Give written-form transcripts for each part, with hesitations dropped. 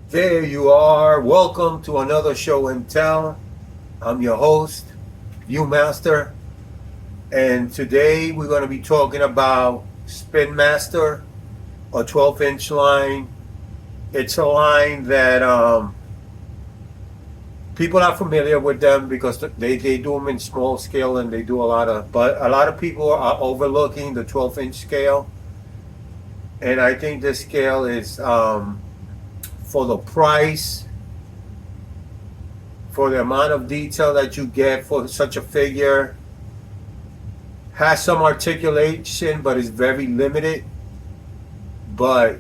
There you are. Welcome to another show and tell. I'm your host, Viewmaster, and today we're going to be talking about Spin Master, a 12-inch line. It's a line that people are familiar with them because they do them in small scale and they do but a lot of people are overlooking the 12-inch scale, and I think this scale is for the price, for the amount of detail that you get for such a figure, has some articulation but is very limited. But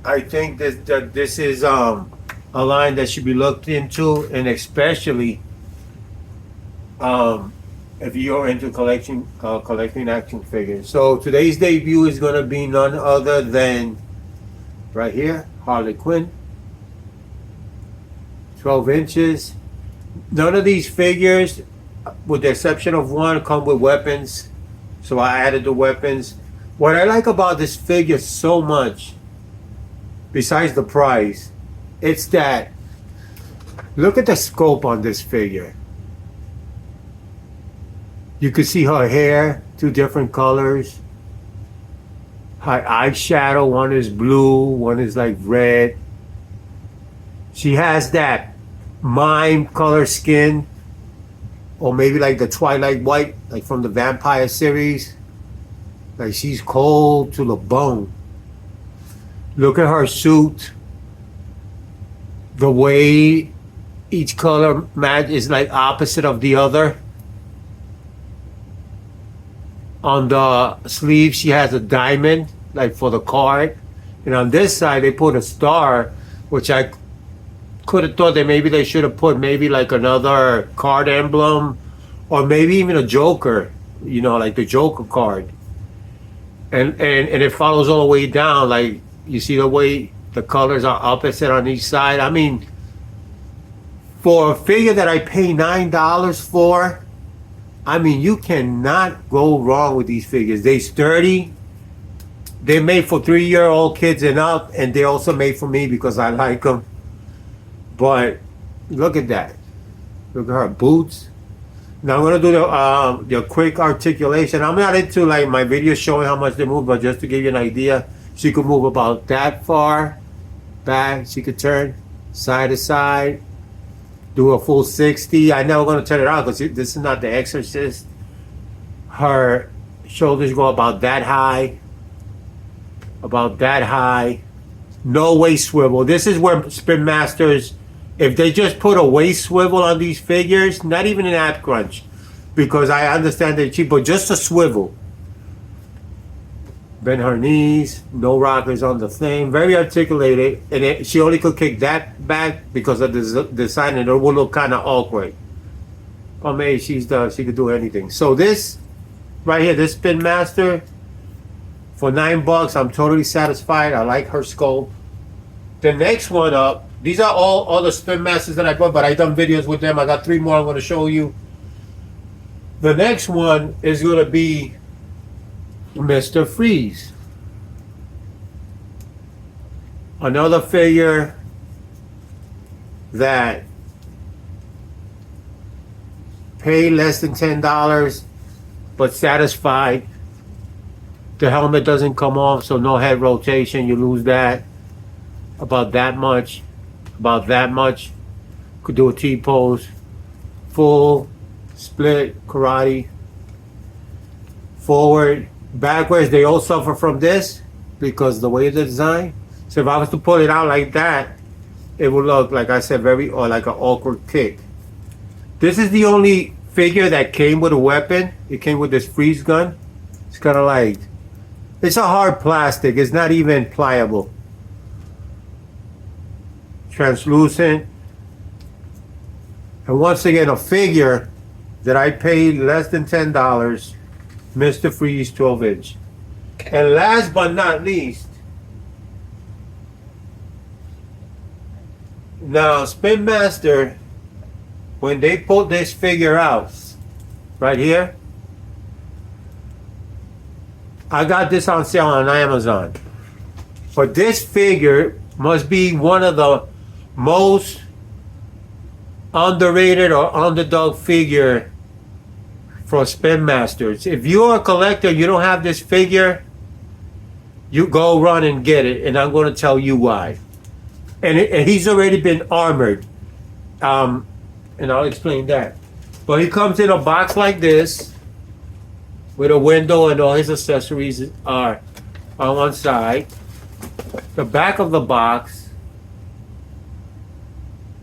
I think that this is a line that should be looked into, and especially if you're into collecting action figures. So today's debut is going to be none other than right here, Harley Quinn, 12 inches. None of these figures, with the exception of one, come with weapons. So I added the weapons. What I like about this figure so much, besides the price, it's that, look at the scope on this figure. You can see her hair, two different colors. Her eyeshadow, one is blue, one is like red. She has that mime color skin, or maybe like the Twilight White, like from the Vampire series. Like she's cold to the bone. Look at her suit. The way each color match is like opposite of the other. On the sleeve, she has a diamond, like for the card. And on this side, they put a star, which I could have thought that maybe they should have put maybe like another card emblem, or maybe even a Joker, like the Joker card. And it follows all the way down. Like, you see the way the colors are opposite on each side. I mean, for a figure that I pay $9 for, I mean, you cannot go wrong with these figures. They're sturdy. They're made for 3-year-old kids and up, and they're also made for me because I like them. But look at that. Look at her boots. Now I'm gonna do the quick articulation. I'm not into like my videos showing how much they move, but just to give you an idea, she could move about that far back. She could turn side to side. Do a full 60. I'm never going to turn it out because this is not The Exorcist. Her shoulders go about that high. About that high. No waist swivel. This is where Spin Masters, if they just put a waist swivel on these figures, not even an ab crunch, because I understand they're cheap, but just a swivel. Bend her knees, no rockers on the thing, very articulated, and she only could kick that back because of the design, and it would look kind of awkward. But maybe she could do anything. So this right here, this Spin Master, for $9, I'm totally satisfied. I like her scope. The next one up, these are all the Spin Masters that I bought, but I done videos with them. I got 3 more I'm going to show you. The next one is going to be Mr. Freeze. Another figure that paid less than $10 but satisfied. The helmet doesn't come off, so no head rotation. You lose that. About that much. About that much. Could do a T-pose. Full split karate. Forward. Backwards, they all suffer from this because the way it's designed. So if I was to pull it out like that, it would look, like I said, or like an awkward kick. This is the only figure that came with a weapon. It came with this freeze gun. It's kind of like, it's a hard plastic. It's not even pliable. Translucent. And once again, a figure that I paid less than $10. Mr. Freeze 12-inch. And last but not least, now Spin Master, when they put this figure out, right here, I got this on sale on Amazon. But this figure must be one of the most underrated or underdog figure for Spin Masters. If you're a collector, you don't have this figure, you go run and get it, and I'm going to tell you why. And he's already been armored, and I'll explain that. But he comes in a box like this, with a window, and all his accessories are on one side. The back of the box,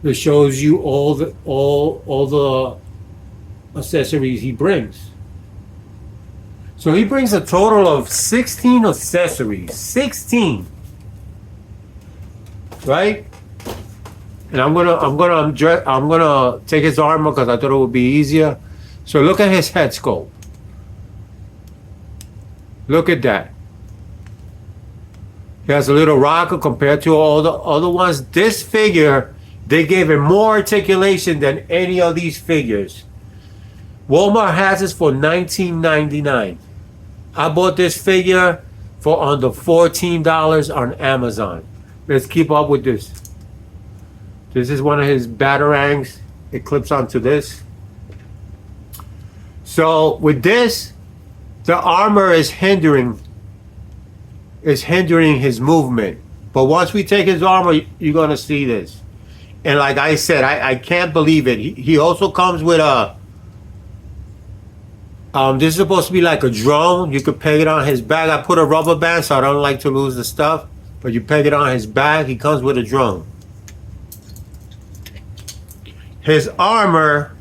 that shows you all the accessories he brings. So he brings a total of 16 accessories. 16. Right? And I'm gonna take his armor because I thought it would be easier. So look at his head sculpt. Look at that. He has a little rocker compared to all the other ones. This figure, they gave him more articulation than any of these figures. Walmart has this for $19.99. I bought this figure for under $14 on Amazon. Let's keep up with this. This is one of his batarangs. It clips onto this. So with this, the armor is hindering his movement. But once we take his armor, you're gonna see this. And like I said, I can't believe it. He also comes with a this is supposed to be like a drone. You could peg it on his back. I put a rubber band so I don't like to lose the stuff. But you peg it on his back. He comes with a drone. His armor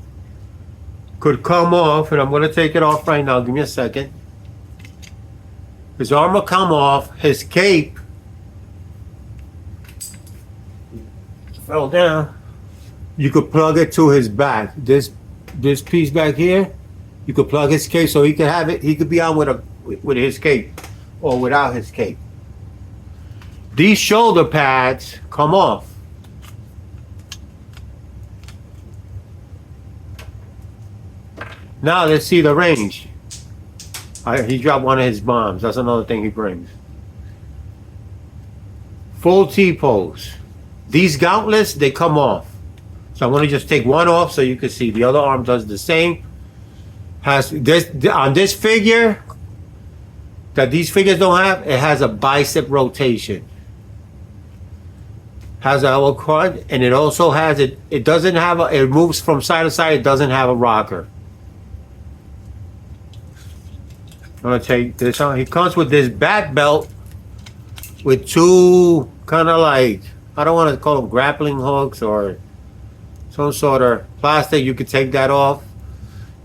could come off, and I'm going to take it off right now. Give me a second. His armor come off. His cape fell down. You could plug it to his back. This piece back here, you could plug his cape so he could have it. He could be on with his cape or without his cape. These shoulder pads come off. Now let's see the range. He dropped one of his bombs. That's another thing he brings. Full T-pose. These gauntlets, they come off. So I'm going to just take one off so you can see. The other arm does the same. Has this on this figure that these figures don't have, it has a bicep rotation. Has a little quad, and it also has it doesn't have it moves from side to side. It doesn't have a rocker. I'm gonna take this on. He comes with this back belt with two kind of like, I don't want to call them grappling hooks or some sort of plastic. You could take that off.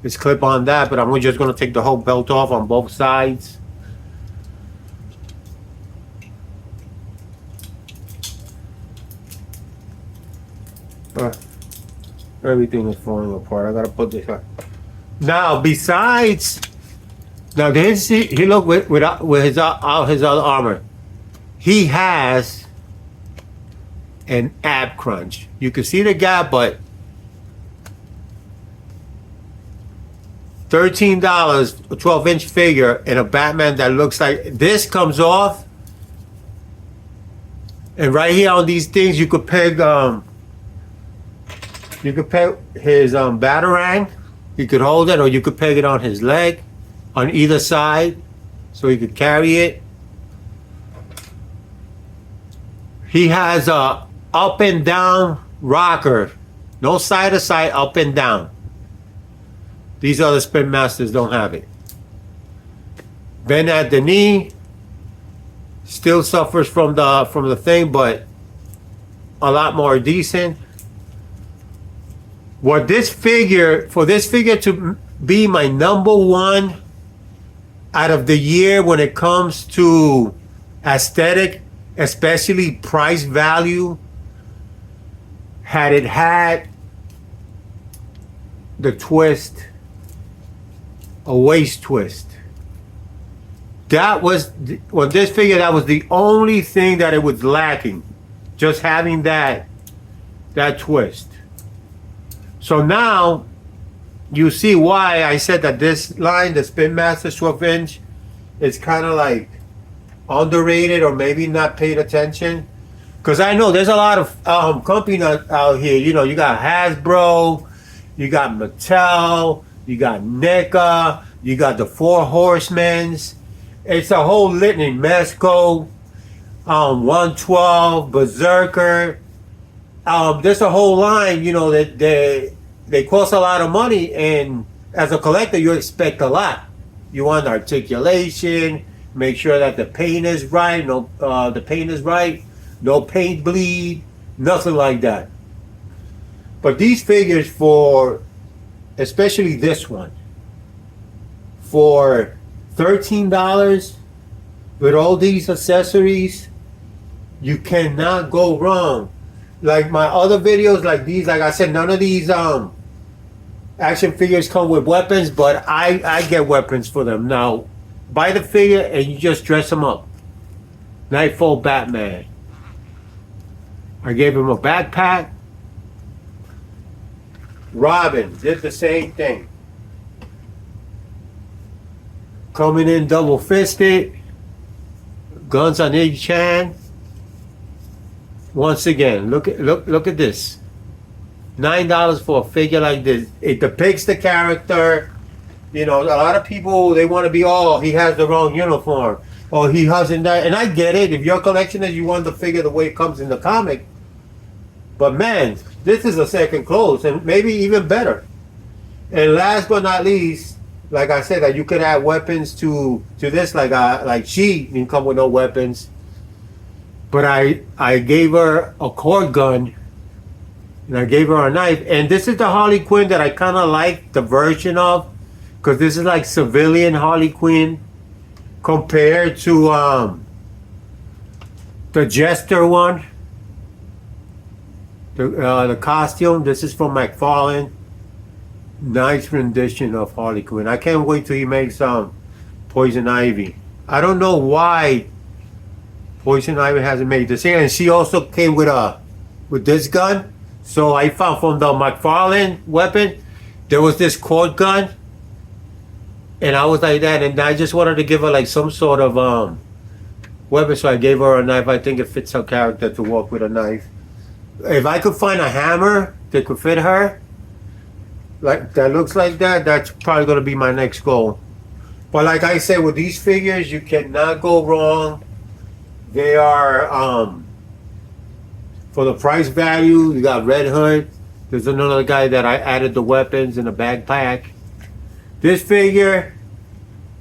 It's clip on that, but I'm just going to take the whole belt off on both sides. Everything is falling apart. I got to put this on. Now, besides, now he look with his other armor. He has an ab crunch. You can see the gap, but $13, a 12-inch figure, and a Batman that looks like this comes off. And right here on these things, you could peg his batarang. You could hold it, or you could peg it on his leg, on either side, so he could carry it. He has a up and down rocker, no side to side, up and down. These other Spin Masters don't have it. Bend at the knee, still suffers from the thing, but a lot more decent. For this figure to be my number one out of the year when it comes to aesthetic, especially price value, had it had the twist, a waist twist. That was, this figure, that was the only thing that it was lacking. Just having that twist. So now, you see why I said that this line, the Spin Master 12-inch, is kind of like underrated or maybe not paid attention. Because I know there's a lot of companies out here. You know, you got Hasbro, you got Mattel, you got NECA, you got the Four Horsemen's. It's a whole litany. Mesco, 112, Berserker. There's a whole line. You know that they cost a lot of money, and as a collector, you expect a lot. You want articulation, make sure that the paint is right. The paint is right. No paint bleed, nothing like that. But these figures especially this one, for $13 with all these accessories, you cannot go wrong. Like my other videos, like these, like I said, none of these action figures come with weapons, but I get weapons for them. Now, buy the figure and you just dress them up. Nightfall Batman. I gave him a backpack. Robin did the same thing. Coming in double fisted. Guns on each hand. Once again, look at this. $9 for a figure like this. It depicts the character. You know, a lot of people, they want to be, oh, he has the wrong uniform. Or he hasn't that. And I get it. If your collection is you want the figure the way it comes in the comic. But man, this is a second clothes, and maybe even better. And last but not least, like I said, that you could add weapons to this. Like she didn't come with no weapons. But I gave her a cord gun. And I gave her a knife. And this is the Harley Quinn that I kind of like the version of. Because this is like civilian Harley Quinn. Compared to the Jester one. The costume. This is from McFarlane. Nice rendition of Harley Quinn. I can't wait till he makes Poison Ivy. I don't know why Poison Ivy hasn't made this here. And she also came with this gun. So I found from the McFarlane weapon, there was this cord gun. And I was like that, and I just wanted to give her like some sort of weapon, so I gave her a knife. I think it fits her character to walk with a knife. If I could find a hammer that could fit her, like that looks like that, that's probably gonna be my next goal. But like I said, with these figures, you cannot go wrong. They are for the price value. You got Red Hood. There's another guy that I added the weapons in the backpack. This figure,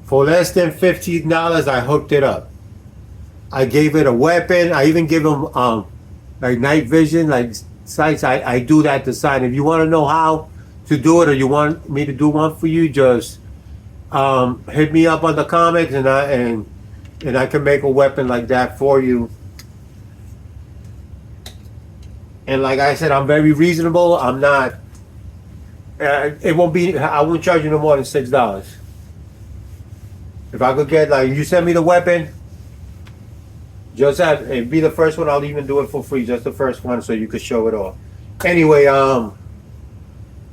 for less than $15, I hooked it up. I gave it a weapon. I even give him like night vision, like sights. I do that to sign. If you want to know how to do it, or you want me to do one for you, just hit me up on the comments, and I can make a weapon like that for you. And like I said, I'm very reasonable. I'm not. It won't be. I won't charge you no more than $6. If I could get, like, you send me the weapon, just be the first one. I'll even do it for free, just the first one, so you could show it off. Anyway,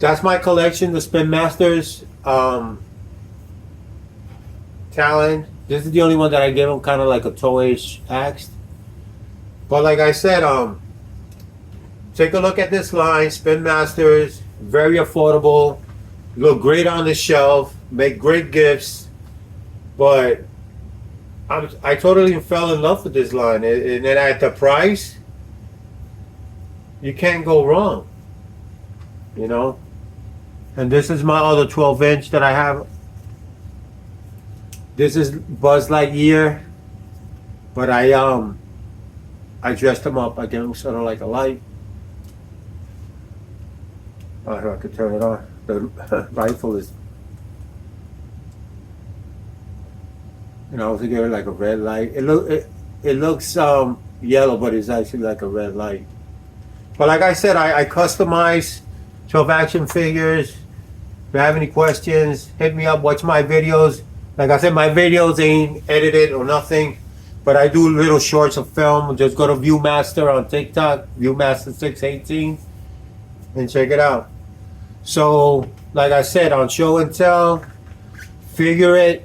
that's my collection, the Spin Masters Talon. This is the only one that I gave them, kind of like a toyish axe. But like I said, take a look at this line, Spin Masters. Very affordable, look great on the shelf, make great gifts. But I totally fell in love with this line, and then at the price, you can't go wrong, you know. And this is my other 12-inch that I have. This is Buzz Lightyear, but I dressed him up. I gave him sort of like a light. Oh, I could turn it on. The rifle is, you know, I was gonna give it like a red light. It looks yellow, but it's actually like a red light. But like I said, I customize 12 action figures. If you have any questions, hit me up. Watch my videos. Like I said, my videos ain't edited or nothing, but I do little shorts of film. Just go to Viewmaster on TikTok, Viewmaster618, and check it out. So, like I said, on Show and Tell, figure it.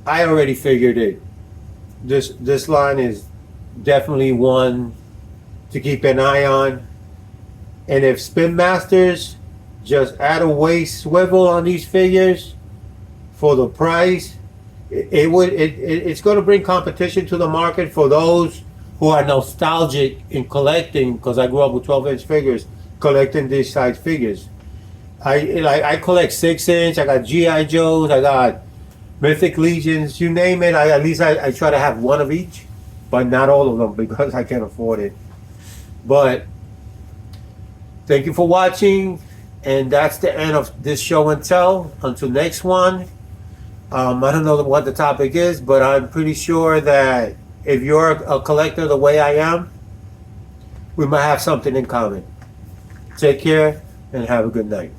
I already figured it. This line is definitely one to keep an eye on. And if Spin Masters just add a waist swivel on these figures for the price, it's going to bring competition to the market for those who are nostalgic in collecting. Because I grew up with 12-inch figures, collecting these size figures. I collect 6-inch. I got GI Joes. I got Mythic Legions. You name it. At least I try to have one of each, but not all of them because I can't afford it. But thank you for watching, and that's the end of this show and tell. Until next one. I don't know what the topic is, but I'm pretty sure that if you're a collector the way I am, we might have something in common. Take care and have a good night.